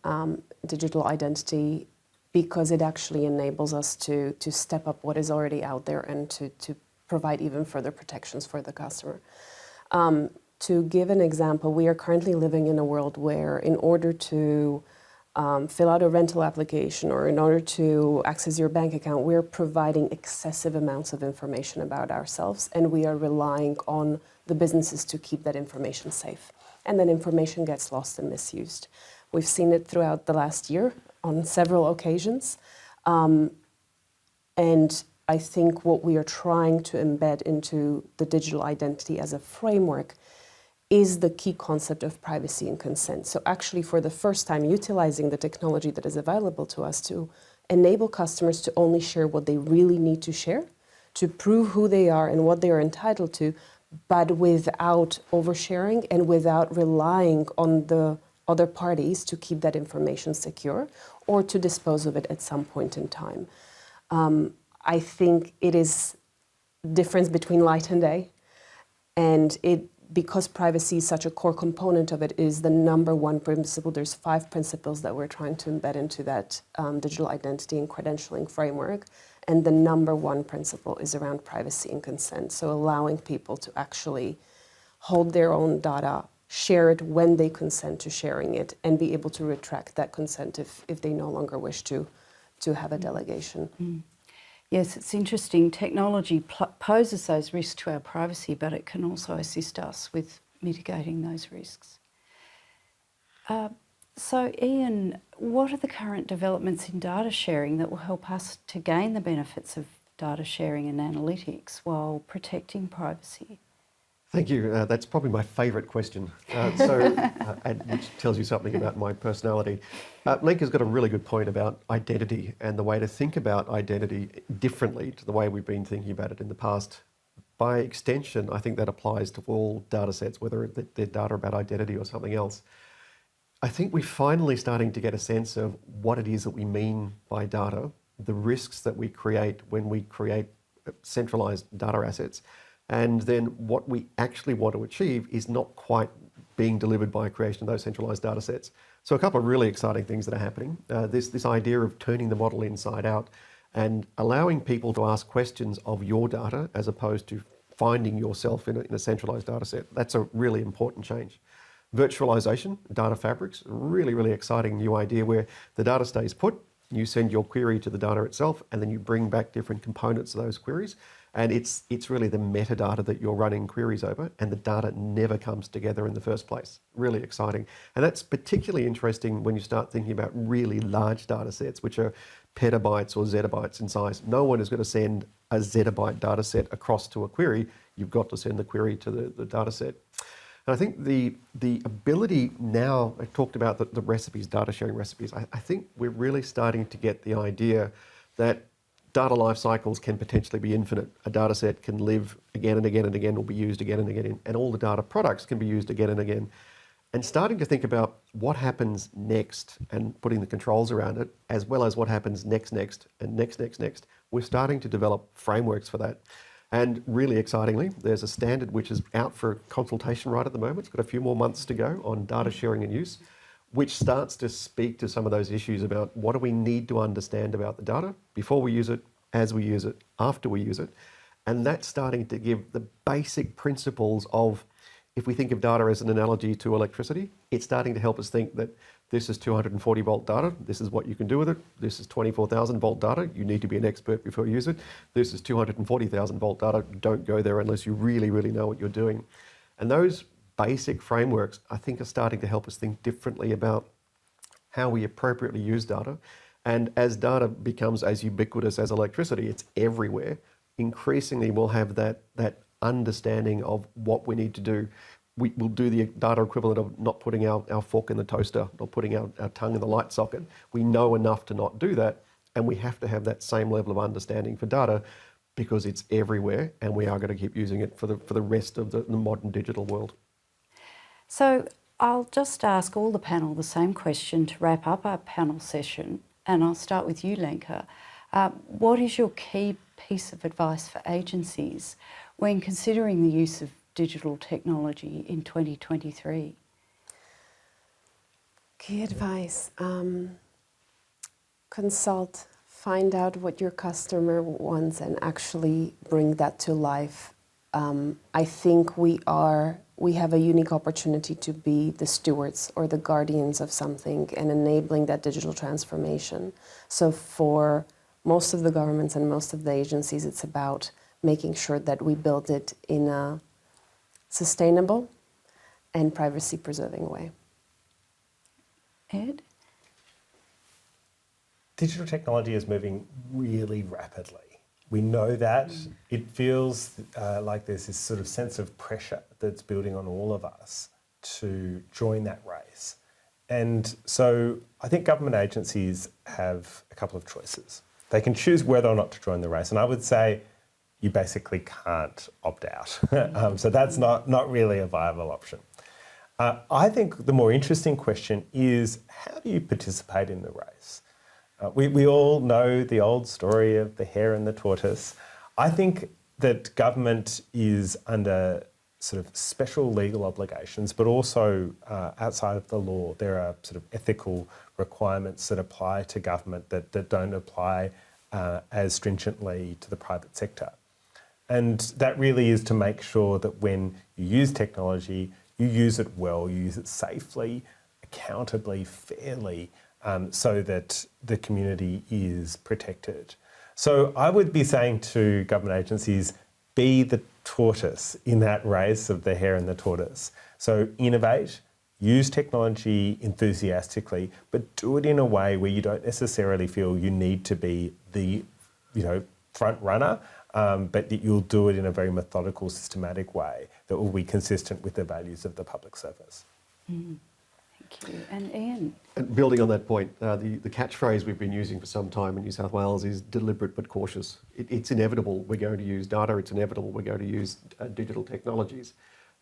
digital identity because it actually enables us to step up what is already out there and to provide even further protections for the customer. To give an example, we are currently living in a world where in order to fill out a rental application or in order to access your bank account, we're providing excessive amounts of information about ourselves, and we are relying on the businesses to keep that information safe. And then information gets lost and misused. We've seen it throughout the last year on several occasions. And I think what we are trying to embed into the digital identity as a framework is the key concept of privacy and consent. So actually, for the first time, utilizing the technology that is available to us to enable customers to only share what they really need to share, to prove who they are and what they are entitled to, but without oversharing and without relying on the other parties to keep that information secure or to dispose of it at some point in time. I think it is difference between light and day, and because privacy is such a core component of it, is the number one principle. There's 5 principles that we're trying to embed into that digital identity and credentialing framework. And the number one principle is around privacy and consent. So allowing people to actually hold their own data, share it when they consent to sharing it, and be able to retract that consent if they no longer wish to have a delegation. Mm. Yes, it's interesting. Technology poses those risks to our privacy, but it can also assist us with mitigating those risks. So Ian, what are the current developments in data sharing that will help us to gain the benefits of data sharing and analytics while protecting privacy? Thank you. That's probably my favourite question, which tells you something about my personality. Lenka's got a really good point about identity and the way to think about identity differently to the way we've been thinking about it in the past. By extension, I think that applies to all data sets, whether they're data about identity or something else. I think we're finally starting to get a sense of what it is that we mean by data, the risks that we create when we create centralised data assets, and then what we actually want to achieve is not quite being delivered by creation of those centralised data sets. So a couple of really exciting things that are happening. This idea of turning the model inside out and allowing people to ask questions of your data as opposed to finding yourself in a centralised data set. That's a really important change. Virtualization, data fabrics, really, really exciting new idea where the data stays put, you send your query to the data itself, and then you bring back different components of those queries. And it's really the metadata that you're running queries over, and the data never comes together in the first place. Really exciting. And that's particularly interesting when you start thinking about really large data sets, which are petabytes or zettabytes in size. No one is going to send a zettabyte data set across to a query. You've got to send the query to the data set. And I think the ability now, I talked about the recipes, data sharing recipes. I think we're really starting to get the idea that data life cycles can potentially be infinite. A data set can live again and again and again, will be used again and again, and all the data products can be used again and again. And starting to think about what happens next and putting the controls around it, as well as what happens next, and next. We're starting to develop frameworks for that. And really excitingly, there's a standard which is out for consultation right at the moment. It's got a few more months to go on data sharing and use, which starts to speak to some of those issues about what do we need to understand about the data before we use it, as we use it, after we use it. And that's starting to give the basic principles of, if we think of data as an analogy to electricity, it's starting to help us think that this is 240 volt data, this is what you can do with it. This is 24,000 volt data, you need to be an expert before you use it. This is 240,000 volt data, don't go there unless you really, really know what you're doing. And those basic frameworks, I think, are starting to help us think differently about how we appropriately use data. And as data becomes as ubiquitous as electricity, it's everywhere, increasingly we'll have that understanding of what we need to do. We'll do the data equivalent of not putting our fork in the toaster, not putting our tongue in the light socket. We know enough to not do that, and we have to have that same level of understanding for data because it's everywhere, and we are going to keep using it for the rest of the modern digital world. So I'll just ask all the panel the same question to wrap up our panel session, and I'll start with you, Lenka. What is your key piece of advice for agencies when considering the use of digital technology in 2023? Key advice, consult, find out what your customer wants and actually bring that to life. I think we have a unique opportunity to be the stewards or the guardians of something and enabling that digital transformation. So for most of the governments and most of the agencies, it's about making sure that we build it in a sustainable and privacy-preserving way. Ed? Digital technology is moving really rapidly. We know that. It feels like there's this sort of sense of pressure that's building on all of us to join that race. And so I think government agencies have a couple of choices. They can choose whether or not to join the race. And I would say you basically can't opt out. So that's not really a viable option. I think the more interesting question is, how do you participate in the race? We all know the old story of the hare and the tortoise. I think that government is under sort of special legal obligations, but also outside of the law, there are sort of ethical requirements that apply to government that don't apply as stringently to the private sector. And that really is to make sure that when you use technology, you use it well, you use it safely, accountably, fairly, so that the community is protected. So I would be saying to government agencies, be the tortoise in that race of the hare and the tortoise. So innovate, use technology enthusiastically, but do it in a way where you don't necessarily feel you need to be the front runner, but that you'll do it in a very methodical, systematic way that will be consistent with the values of the public service. Thank you. And Ian? And building on that point, the catchphrase we've been using for some time in New South Wales is deliberate but cautious. It's inevitable we're going to use data, it's inevitable we're going to use digital technologies,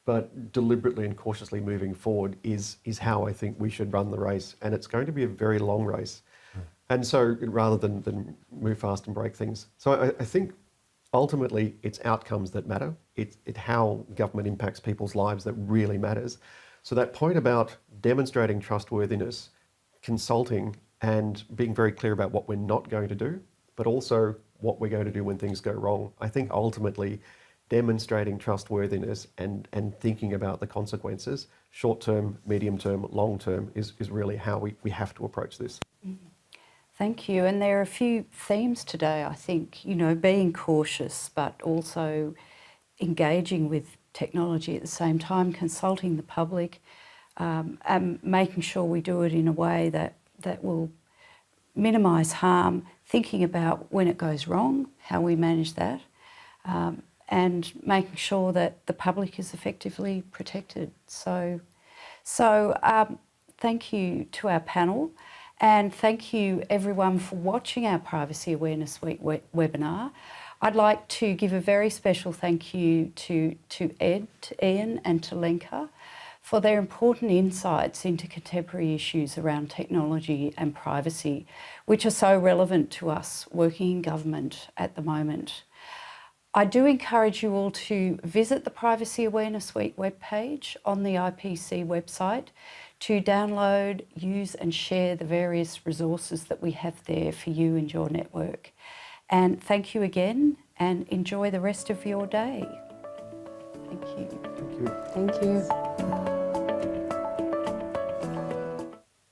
but deliberately and cautiously moving forward is how I think we should run the race, and it's going to be a very long race. And so rather than move fast and break things. So I think ultimately it's outcomes that matter. It's how government impacts people's lives that really matters. So that point about demonstrating trustworthiness, consulting, and being very clear about what we're not going to do, but also what we're going to do when things go wrong. I think ultimately demonstrating trustworthiness and thinking about the consequences, short-term, medium-term, long-term, is really how we have to approach this. Thank you. And there are a few themes today, I think, being cautious, but also engaging with technology at the same time, consulting the public, and making sure we do it in a way that will minimise harm, thinking about when it goes wrong, how we manage that, and making sure that the public is effectively protected. So thank you to our panel, and thank you everyone for watching our Privacy Awareness Week webinar. I'd like to give a very special thank you to Ed, to Ian and to Lenka for their important insights into contemporary issues around technology and privacy, which are so relevant to us working in government at the moment. I do encourage you all to visit the Privacy Awareness Week webpage on the IPC website to download, use and share the various resources that we have there for you and your network. And thank you again, and enjoy the rest of your day. Thank you. Thank you. Thank you.